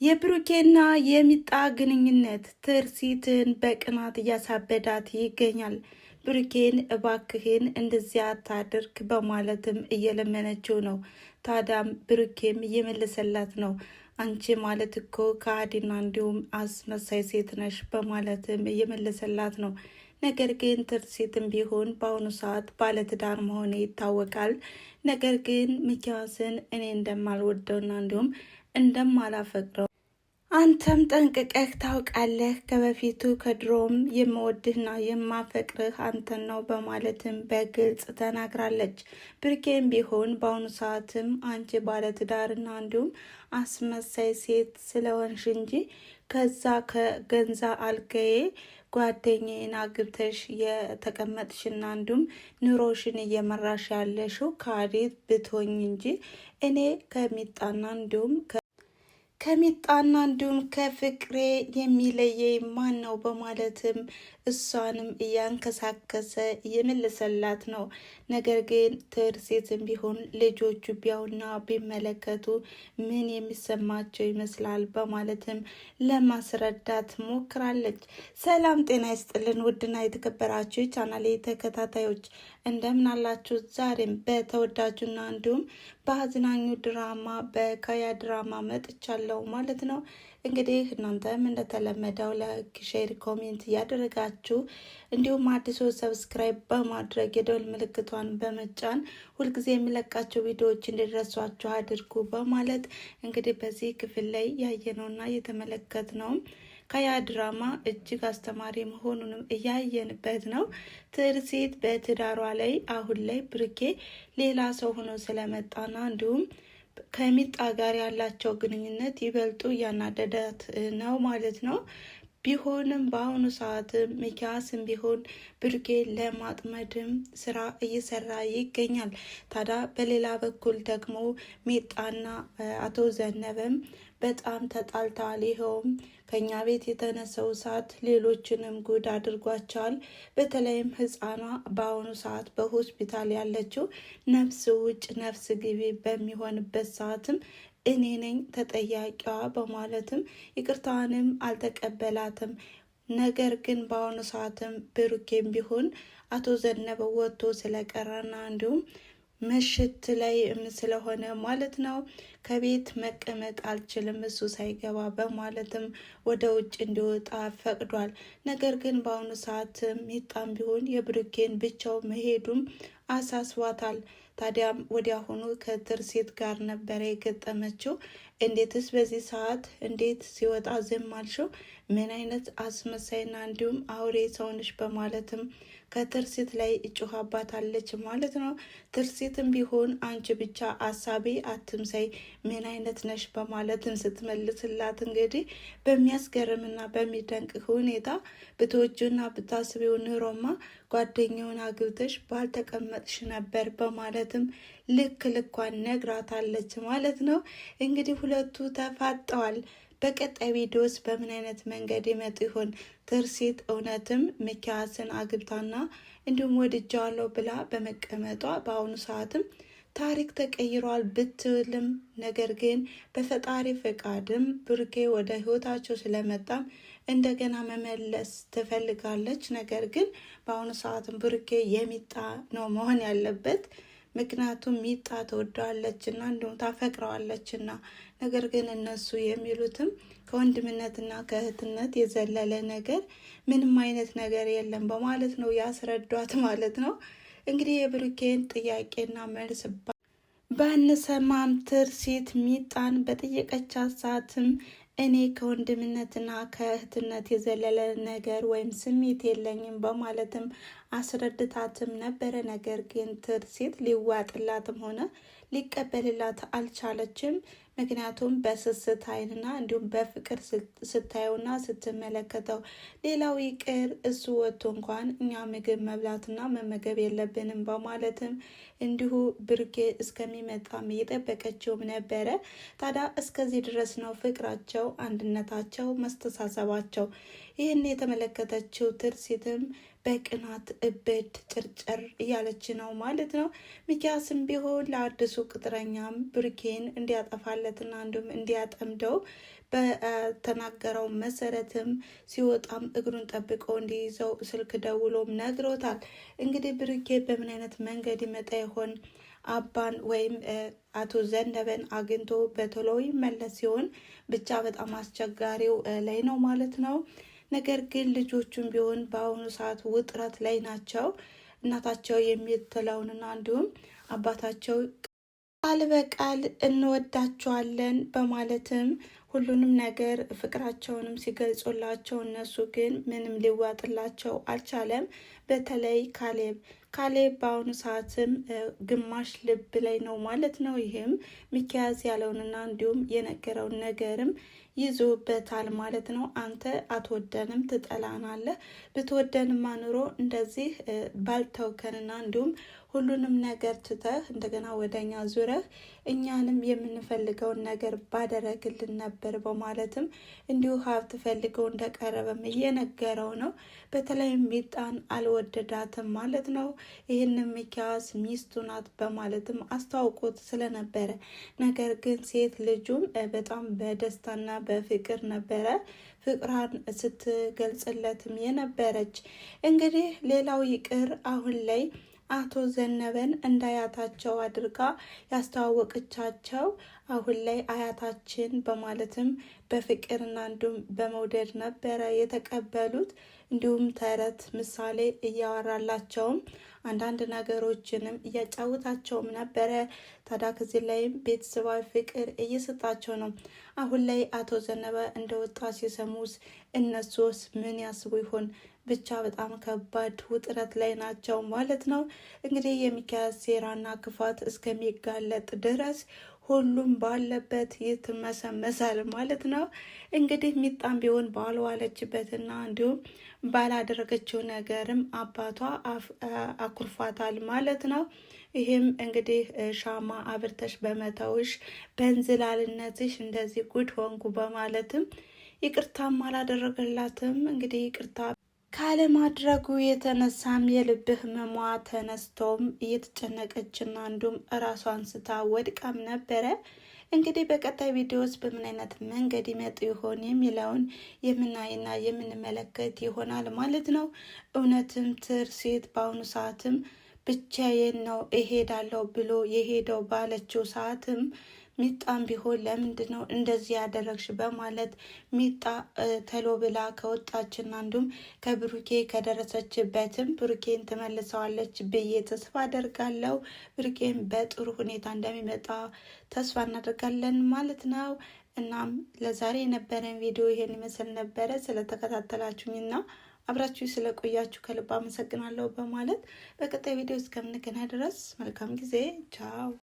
የብሩኬና የሚጣ ግንኙነት ትርሲትን በቅናት እያሳበዳት ይገኛል። ብሩኬን እባክህን እንደዚያ አታድርግ በማለትም እየለመነችው ነው። ታዳም ብሩኬም እየመለሰላት ነው። አንቺ ማለት እኮ ከአዲና እንዲሁም አስመሳይ ሴት ነሽ በማለትም እየመለሰላት ነው። ነገር ግን ትርሲትም ቢሆን በአሁኑ ሰዓት ባለትዳር መሆኔ ይታወቃል። ነገር ግን ሚኪያስን እኔ እንደማልወደውና እንዲሁም እንደማላፈቅረው አንተም ጠንቅቀህ ታውቃለህ። ከበፊቱ ከድሮም የምወድህና የማፈቅርህ አንተን ነው በማለትም በግልጽ ተናግራለች። ብሩኬም ቢሆን በአሁኑ ሰዓትም አንቺ ባለትዳርና እንዲሁም አስመሳይ ሴት ስለሆንሽ እንጂ ከዛ ከገንዛ አልጋዬ ጓደኛዬን አግብተሽ የተቀመጥሽና እንዲሁም ኑሮሽን እየመራሽ ያለሽው ካዴት ብትሆኝ እንጂ እኔ ከሚጣና እንዲሁም ከሚጣና እንዲሁም ከፍቅሬ የሚለየኝ ማን ነው በማለትም እሷንም እያንከሳከሰ እየመለሰላት ነው። ነገር ግን ትርሲትም ቢሆን ልጆቹ ቢያውና ቢመለከቱ ምን የሚሰማቸው ይመስላል በማለትም ለማስረዳት ሞክራለች። ሰላም ጤና ይስጥልን ውድና የተከበራችሁ ቻናሌ ተከታታዮች እንደምን አላችሁ? ዛሬም በተወዳጁና እንዲሁም በአዝናኙ ድራማ በካያ ድራማ መጥቻለሁ ማለት ነው። እንግዲህ እናንተም እንደተለመደው ላይክ፣ ሼር፣ ኮሜንት እያደረጋችሁ እንዲሁም አዲሱ ሰብስክራይብ በማድረግ የደወል ምልክቷን በመጫን ሁልጊዜ የሚለቃቸው ቪዲዮዎች እንዲደርሷችሁ አድርጉ በማለት እንግዲህ በዚህ ክፍል ላይ ያየነውና የተመለከትነው ካያ ድራማ እጅግ አስተማሪ መሆኑንም እያየንበት ነው። ትርሲት በትዳሯ ላይ አሁን ላይ ብሩኬ ሌላ ሰው ሆኖ ስለመጣና እንዲሁም ከሚጣ ጋር ያላቸው ግንኙነት ይበልጡ እያናደዳት ነው ማለት ነው። ቢሆንም በአሁኑ ሰዓት ሚኪያስም ቢሆን ብሩኬ ለማጥመድም ስራ እየሰራ ይገኛል። ታዲያ በሌላ በኩል ደግሞ ሚጣና አቶ ዘነበም በጣም ተጣልተዋል። ይኸውም ከኛ ቤት የተነሳው እሳት ሌሎችንም ጉድ አድርጓቸዋል። በተለይም ህፃኗ በአሁኑ ሰዓት በሆስፒታል ያለችው ነፍስ ውጭ ነፍስ ግቢ በሚሆንበት ሰዓትም እኔ ነኝ ተጠያቂዋ በማለትም ይቅርታዋንም አልተቀበላትም። ነገር ግን በአሁኑ ሰዓትም ብሩኬም ቢሆን አቶ ዘነበ ወጥቶ ስለቀረና እንዲሁም ምሽት ላይ ስለሆነ ማለት ነው ከቤት መቀመጥ አልችልም እሱ ሳይገባ በማለትም ወደ ውጭ እንዲወጣ ፈቅዷል። ነገር ግን በአሁኑ ሰዓት ሚጣም ቢሆን የብሩኬን ብቻው መሄዱም አሳስቧታል። ታዲያም ወዲያውኑ ከትርሲት ጋር ነበረ የገጠመችው። እንዴትስ በዚህ ሰዓት እንዴት ሲወጣ ዝም አልሽው? ምን አይነት አስመሳይና እንዲሁም አውሬ ሰውንሽ በማለትም ከትርሲት ላይ እጮሃባታለች ማለት ነው። ትርሲትም ቢሆን አንቺ ብቻ አሳቢ አትምሰይ፣ ምን አይነት ነሽ በማለትም ስትመልስላት እንግዲህ በሚያስገርምና በሚደንቅ ሁኔታ ብትወጂውና ብታስቢው ኑሮማ ጓደኛውን አግብተሽ ባልተቀመጥሽ ነበር በማለትም ልክ ልኳን ነግራታለች ማለት ነው። እንግዲህ ሁለቱ ተፋጠዋል። በቀጣይ ቪዲዮስ በምን አይነት መንገድ ይመጡ ይሆን? ትርሲት እውነትም ሚኪያስን አግብታና እንዲሁም ወድጃዋለሁ ብላ በመቀመጧ በአሁኑ ሰዓትም ታሪክ ተቀይሯል ብትልም ነገር ግን በፈጣሪ ፈቃድም ብሩኬ ወደ ህይወታቸው ስለመጣም እንደገና መመለስ ትፈልጋለች። ነገር ግን በአሁኑ ሰዓትም ብሩኬ የሚጣ ነው መሆን ያለበት። ምክንያቱም ሚጣ ትወደዋለችና እንዲሁም ታፈቅረዋለችና። ነገር ግን እነሱ የሚሉትም ከወንድምነትና ከእህትነት የዘለለ ነገር ምንም አይነት ነገር የለም በማለት ነው ያስረዷት ማለት ነው። እንግዲህ የብሩኬን ጥያቄና መልስ ባንሰማም ትርሲት ሚጣን በጠየቀቻት ሰዓትም እኔ ከወንድምነትና ከእህትነት የዘለለ ነገር ወይም ስሜት የለኝም በማለትም አስረድታትም ነበረ። ነገር ግን ትርሲት ሊዋጥላትም ሆነ ሊቀበልላት አልቻለችም። ምክንያቱም በስስት አይንና እንዲሁም በፍቅር ስታየውና ስትመለከተው፣ ሌላው ይቅር እሱ ወጥቶ እንኳን እኛ ምግብ መብላትና መመገብ የለብንም በማለትም እንዲሁ ብሩኬ እስከሚመጣም እየጠበቀችውም ነበረ። ታዲያ እስከዚህ ድረስ ነው ፍቅራቸው፣ አንድነታቸው፣ መስተሳሰባቸው። ይህን የተመለከተችው ትርሲትም በቅናት እብድ ጭርጭር እያለች ነው ማለት ነው። ሚኪያስም ቢሆን ለአዲሱ ቅጥረኛም ብሩኬን እንዲያጠፋለትና እንዲሁም እንዲያጠምደው በተናገረው መሰረትም ሲወጣም እግሩን ጠብቆ እንዲይዘው ስልክ ደውሎም ነግሮታል። እንግዲህ ብሩኬ በምን አይነት መንገድ ይመጣ ይሆን? አባን ወይም አቶ ዘነበን አግኝቶ በቶሎ ይመለስ ሲሆን ብቻ በጣም አስቸጋሪው ላይ ነው ማለት ነው። ነገር ግን ልጆቹም ቢሆን በአሁኑ ሰዓት ውጥረት ላይ ናቸው። እናታቸው የምትለውንና እንዲሁም አባታቸው ቃል በቃል እንወዳቸዋለን በማለትም ሁሉንም ነገር ፍቅራቸውንም ሲገልጹላቸው እነሱ ግን ምንም ሊዋጥላቸው አልቻለም። በተለይ ካሌብ በአሁኑ ሰዓትም ግማሽ ልብ ላይ ነው ማለት ነው። ይህም ሚኪያስ ያለውንና እንዲሁም የነገረውን ነገርም ይዞበታል ማለት ነው። አንተ አትወደንም፣ ትጠላናለህ። ብትወደንማ ኑሮ እንደዚህ ባልተውከንና እንዲሁም ሁሉንም ነገር ትተህ እንደገና ወደኛ ዙረህ እኛንም የምንፈልገውን ነገር ባደረግልን ነበር በማለትም እንዲሁ ሀብት ፈልገው እንደቀረበም እየነገረው ነው። በተለይም ሚጣን አልወደዳትም ማለት ነው። ይህንም ሚኪያስ ሚስቱ ናት በማለትም አስተዋውቆት ስለነበረ ነገር ግን ሴት ልጁም በጣም በደስታና በፍቅር ነበረ ፍቅሯን ስትገልጽለትም የነበረች። እንግዲህ ሌላው ይቅር አሁን ላይ አቶ ዘነበን እንዳያታቸው አድርጋ ያስተዋወቀቻቸው አሁን ላይ አያታችን በማለትም በፍቅርና እንዲሁም በመውደድ ነበረ የተቀበሉት። እንዲሁም ተረት ምሳሌ እያወራላቸውም አንዳንድ ነገሮችንም እያጫወታቸውም ነበረ። ታዲያ ከዚህ ላይም ቤተሰባዊ ፍቅር እየሰጣቸው ነው። አሁን ላይ አቶ ዘነበ እንደወጣ ሲሰሙስ እነሱስ ምን ያስቡ ይሆን? ብቻ በጣም ከባድ ውጥረት ላይ ናቸው ማለት ነው። እንግዲህ የሚኪያስ ሴራና ክፋት እስከሚጋለጥ ድረስ ሁሉም ባለበት ይትመሰመሳል ማለት ነው። እንግዲህ ሚጣም ቢሆን ባልዋለችበትና እንዲሁም ባላደረገችው ነገርም አባቷ አኩርፋታል ማለት ነው። ይህም እንግዲህ ሻማ አብርተሽ በመተውሽ በእንዝላልነትሽ እንደዚህ ጉድ ሆንኩ በማለትም ይቅርታም አላደረገላትም። እንግዲህ ይቅርታ ካለማድረጉ የተነሳም የልብ ህመሟ ተነስቶም እየተጨነቀችና እንዲሁም እራሷን ስታ ወድቃም ነበረ። እንግዲህ በቀጣይ ቪዲዮስ በምን አይነት መንገድ ይመጡ ይሆን የሚለውን የምናይና የምንመለከት ይሆናል ማለት ነው። እውነትም ትርሲት በአሁኑ ሰዓትም ብቻዬን ነው እሄዳለሁ ብሎ የሄደው ባለችው ሰዓትም ሚጣም ቢሆን ለምንድን ነው እንደዚህ ያደረግሽ በማለት ሚጣ ተሎ ብላ ከወጣችና እንዲሁም ከብሩኬ ከደረሰችበትም ብሩኬን ትመልሰዋለች ብዬ ተስፋ አደርጋለሁ። ብሩኬን በጥሩ ሁኔታ እንደሚመጣ ተስፋ እናደርጋለን ማለት ነው። እናም ለዛሬ የነበረን ቪዲዮ ይሄን ይመስል ነበረ። ስለተከታተላችሁኝና አብራችሁ ስለቆያችሁ ከልብ አመሰግናለሁ በማለት በቀጣይ ቪዲዮ እስከምንገናኝ ድረስ መልካም ጊዜ። ቻው።